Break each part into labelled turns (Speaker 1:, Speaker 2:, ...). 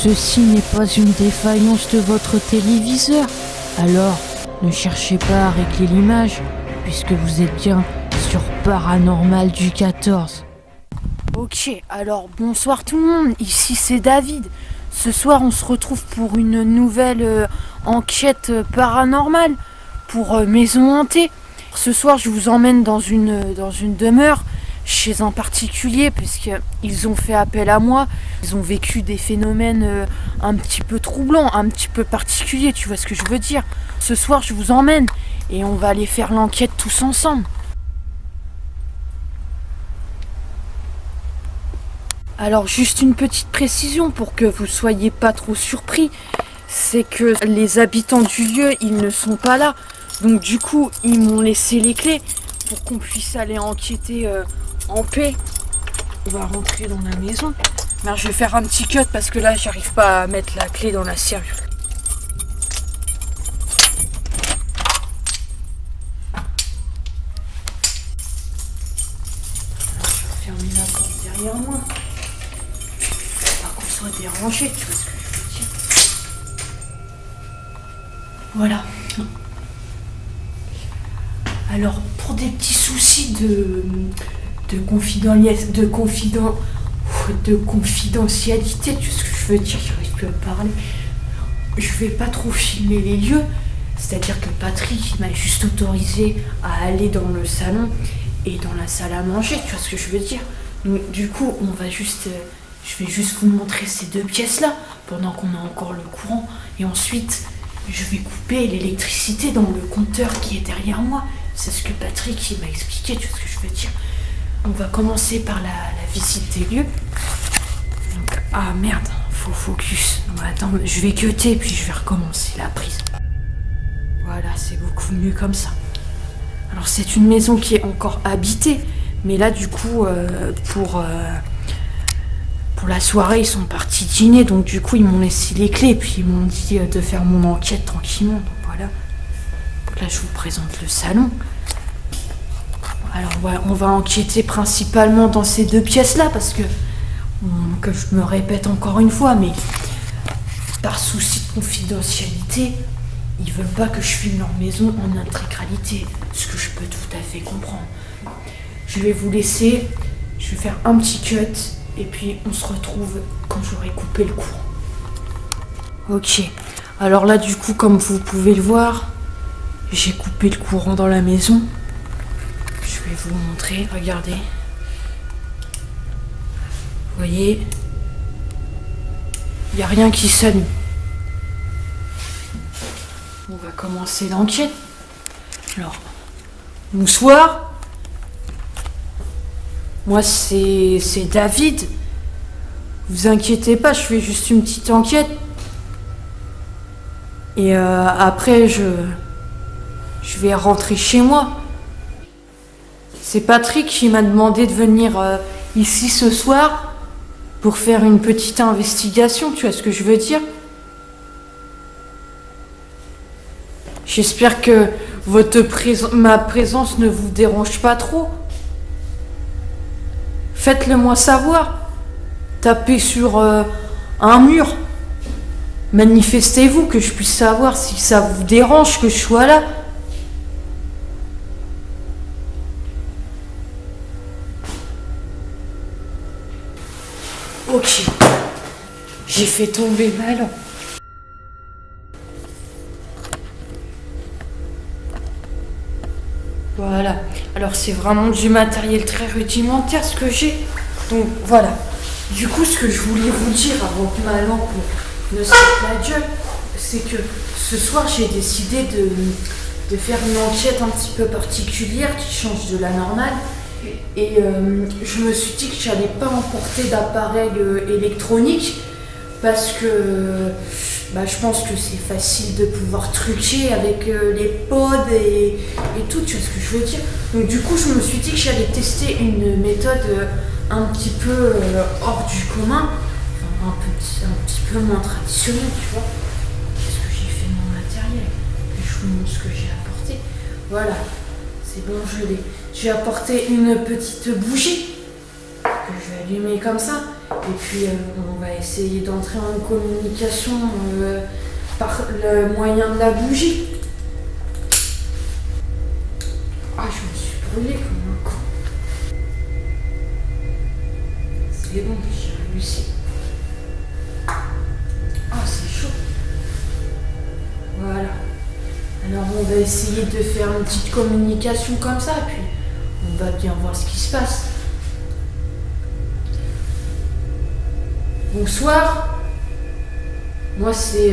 Speaker 1: ceci n'est pas une défaillance de votre téléviseur. Alors, ne cherchez pas à régler l'image, puisque vous êtes bien sur Paranormal du 14.
Speaker 2: Ok, alors bonsoir tout le monde, ici c'est David. Ce soir on se retrouve pour une nouvelle enquête paranormale pour Maison Hantée. Ce soir je vous emmène dans une demeure chez un particulier puisqu'ils ont fait appel à moi. Ils ont vécu des phénomènes un petit peu troublants, un petit peu particuliers, tu vois ce que je veux dire. Ce soir je vous emmène et on va aller faire l'enquête tous ensemble. Alors juste une petite précision pour que vous soyez pas trop surpris, c'est que les habitants du lieu, ils ne sont pas là. Donc du coup, ils m'ont laissé les clés pour qu'on puisse aller enquêter en paix. On va rentrer dans la maison. Alors, je vais faire un petit cut parce que là, j'arrive pas à mettre la clé dans la serrure. Alors, je vais fermer la porte derrière moi. Dérangé, tu vois ce que je veux dire. Voilà. Alors, pour des petits soucis de confidentialité, tu vois ce que je veux dire, j'arrive plus à parler. Je vais pas trop filmer les lieux, c'est-à-dire que Patrick m'a juste autorisé à aller dans le salon et dans la salle à manger, tu vois ce que je veux dire. Donc, du coup, je vais juste vous montrer ces deux pièces-là pendant qu'on a encore le courant. Et ensuite, je vais couper l'électricité dans le compteur qui est derrière moi. C'est ce que Patrick m'a expliqué, tu vois ce que je veux dire. On va commencer par la visite des lieux. Donc, ah merde, faut focus. Non, attends, je vais cutter puis je vais recommencer la prise. Voilà, c'est beaucoup mieux comme ça. Alors c'est une maison qui est encore habitée. Mais là, du coup, pour la soirée, ils sont partis dîner, donc du coup, ils m'ont laissé les clés, puis ils m'ont dit de faire mon enquête tranquillement, donc voilà. Donc là, je vous présente le salon. Alors, ouais, on va enquêter principalement dans ces deux pièces-là, parce que je me répète encore une fois, mais par souci de confidentialité, ils veulent pas que je filme leur maison en intégralité, ce que je peux tout à fait comprendre. Je vais vous laisser, je vais faire un petit cut, et puis on se retrouve quand j'aurai coupé le courant. Ok, alors là du coup comme vous pouvez le voir, j'ai coupé le courant dans la maison. Je vais vous montrer, regardez. Vous voyez, il n'y a rien qui s'allume. On va commencer l'enquête. Alors, moussoir. Moi, c'est David. Vous inquiétez pas, je fais juste une petite enquête. Et après, je vais rentrer chez moi. C'est Patrick qui m'a demandé de venir ici ce soir pour faire une petite investigation, tu vois ce que je veux dire? J'espère que ma présence ne vous dérange pas trop. Faites-le moi savoir. Tapez sur un mur. Manifestez-vous que je puisse savoir si ça vous dérange que je sois là. Ok. J'ai fait tomber ma lampe. Voilà. Alors c'est vraiment du matériel très rudimentaire ce que j'ai. Donc voilà. Du coup ce que je voulais vous dire avant que ma lampe ne se pète la gueule, c'est que ce soir j'ai décidé de faire une enquête un petit peu particulière qui change de la normale. Et je me suis dit que j'allais pas emporter d'appareil électronique parce que je pense que c'est facile de pouvoir truquer avec les pods et tout, tu vois ce que je veux dire. Donc du coup, je me suis dit que j'allais tester une méthode un petit peu hors du commun, un petit peu moins traditionnelle, tu vois. Qu'est-ce que j'ai fait de mon matériel? Et je vous montre ce que j'ai apporté. Voilà, c'est bon, je l'ai. J'ai apporté une petite bougie que je vais allumer comme ça. Et puis on va essayer d'entrer en communication par le moyen de la bougie. Ah, je me suis brûlée comme un con. C'est bon, j'ai réussi. Ah, c'est chaud. Voilà. Alors on va essayer de faire une petite communication comme ça, puis on va bien voir ce qui se passe. Bonsoir. Moi c'est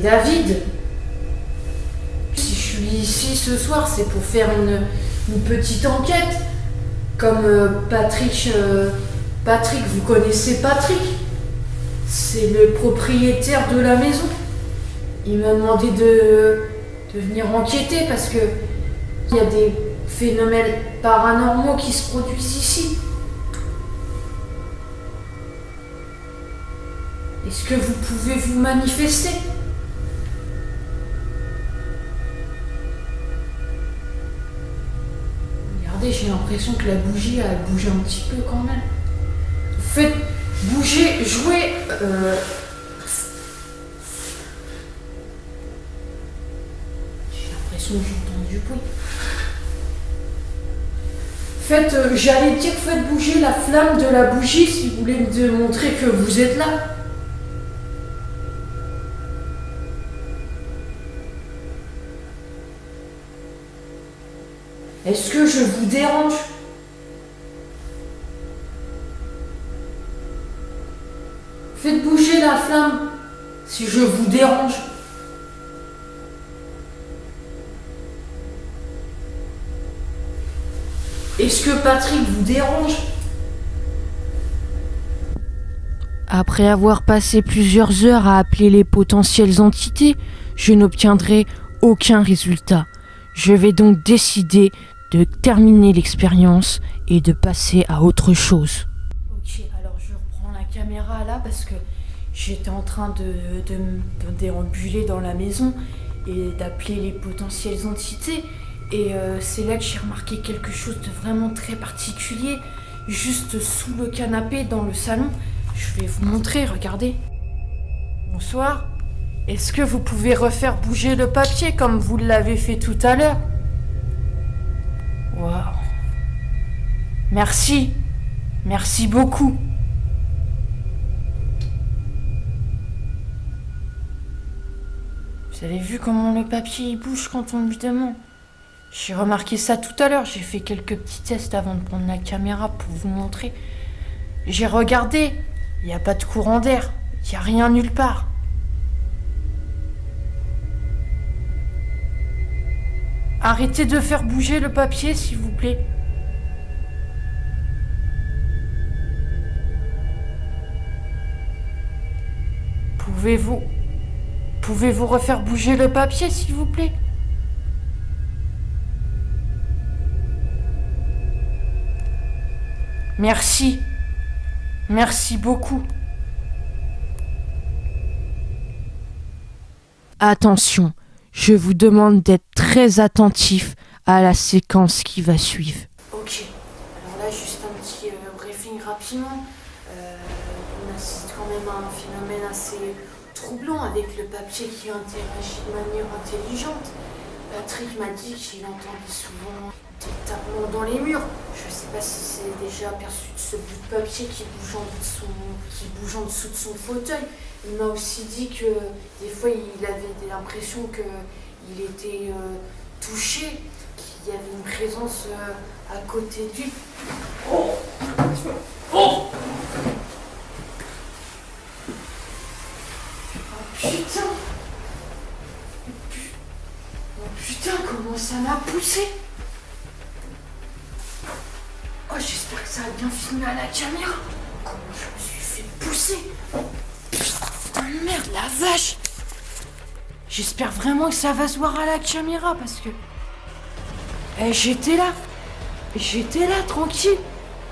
Speaker 2: David. Si je suis ici ce soir, c'est pour faire une petite enquête. Comme Patrick, vous connaissez Patrick? C'est le propriétaire de la maison. Il m'a demandé de venir enquêter parce que il y a des phénomènes paranormaux qui se produisent ici. Est-ce que vous pouvez vous manifester? Regardez, j'ai l'impression que la bougie a bougé un petit peu quand même. Faites bouger, jouer. J'ai l'impression que j'entends du bruit. J'allais dire, faites bouger la flamme de la bougie si vous voulez me montrer que vous êtes là. Est-ce que je vous dérange? Faites bouger la flamme si je vous dérange. Est-ce que Patrick vous dérange?
Speaker 1: Après avoir passé plusieurs heures à appeler les potentielles entités, je n'obtiendrai aucun résultat. Je vais donc décider de terminer l'expérience et de passer à autre chose.
Speaker 2: Ok, alors je reprends la caméra là parce que j'étais en train de me déambuler dans la maison et d'appeler les potentielles entités. Et c'est là que j'ai remarqué quelque chose de vraiment très particulier, juste sous le canapé dans le salon. Je vais vous montrer, regardez. Bonsoir. Est-ce que vous pouvez refaire bouger le papier comme vous l'avez fait tout à l'heure? Waouh. Merci. Merci beaucoup. Vous avez vu comment le papier il bouge quand on lui demande? J'ai remarqué ça tout à l'heure. J'ai fait quelques petits tests avant de prendre la caméra pour vous montrer. J'ai regardé. Il n'y a pas de courant d'air. Il n'y a rien nulle part. Arrêtez de faire bouger le papier, s'il vous plaît. Pouvez-vous refaire bouger le papier, s'il vous plaît? Merci. Merci beaucoup.
Speaker 1: Attention, je vous demande d'être très attentif à la séquence qui va suivre.
Speaker 2: Ok, alors là juste un petit briefing rapidement. On assiste quand même à un phénomène assez troublant avec le papier qui interagit de manière intelligente. Patrick m'a dit qu'il entendait souvent des tapements dans les murs. Je ne sais pas si c'est déjà aperçu de ce bout de papier qui bouge en dessous de son fauteuil. Il m'a aussi dit que des fois il avait l'impression qu'il était touché, qu'il y avait une présence à côté de lui. Oh putain! Putain, comment ça m'a poussé! Oh, j'espère que ça a bien filmé à la caméra. Comment je me suis fait pousser! Putain, merde, la vache! J'espère vraiment que ça va se voir à la caméra parce que... j'étais là, tranquille,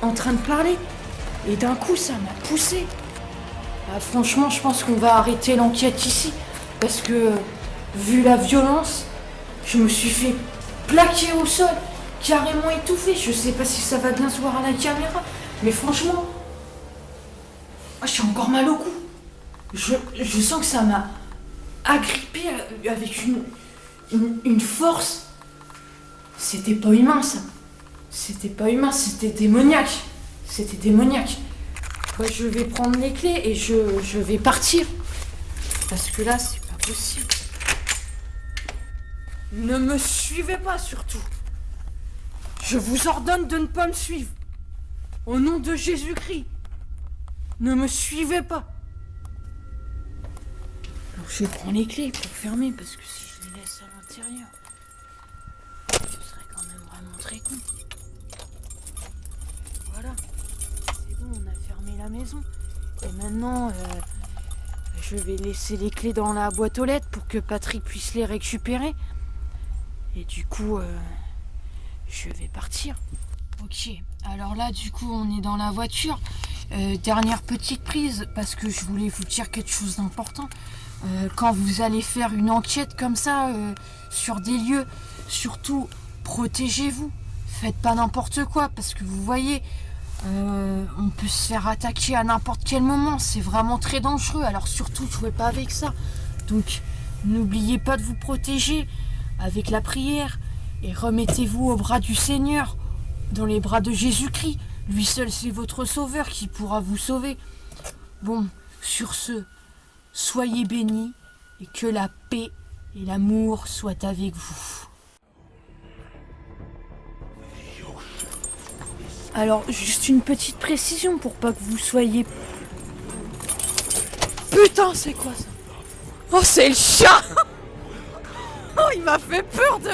Speaker 2: en train de parler. Et d'un coup, ça m'a poussé. Franchement, je pense qu'on va arrêter l'enquête ici. Parce que, vu la violence, je me suis fait plaquer au sol. carrément étouffé. Je sais pas si ça va bien se voir à la caméra, mais franchement, j'ai encore mal au cou. Je sens que ça m'a agrippé avec une force. C'était pas humain, ça. C'était pas humain, c'était démoniaque. C'était démoniaque. Je vais prendre les clés et je vais partir. Parce que là, c'est pas possible. Ne me suivez pas, surtout. Je vous ordonne de ne pas me suivre. Au nom de Jésus-Christ. Ne me suivez pas. Alors, je prends les clés pour fermer, parce que si je les laisse à l'intérieur, je serais quand même vraiment très con. Voilà. C'est bon, on a fermé la maison. Et maintenant, je vais laisser les clés dans la boîte aux lettres pour que Patrick puisse les récupérer. Et du coup, je vais partir. Ok, alors là, du coup, on est dans la voiture. Dernière petite prise, parce que je voulais vous dire quelque chose d'important. Quand vous allez faire une enquête comme ça, sur des lieux, surtout, protégez-vous. Faites pas n'importe quoi, parce que vous voyez, on peut se faire attaquer à n'importe quel moment. C'est vraiment très dangereux, alors surtout, jouez pas avec ça. Donc, n'oubliez pas de vous protéger avec la prière et remettez-vous aux bras du Seigneur, dans les bras de Jésus-Christ. Lui seul, c'est votre sauveur qui pourra vous sauver. Bon, sur ce, soyez bénis et que la paix et l'amour soient avec vous. Alors, juste une petite précision pour pas que vous soyez... Putain, c'est quoi ça? Oh, c'est le chat. Oh, il m'a fait peur de...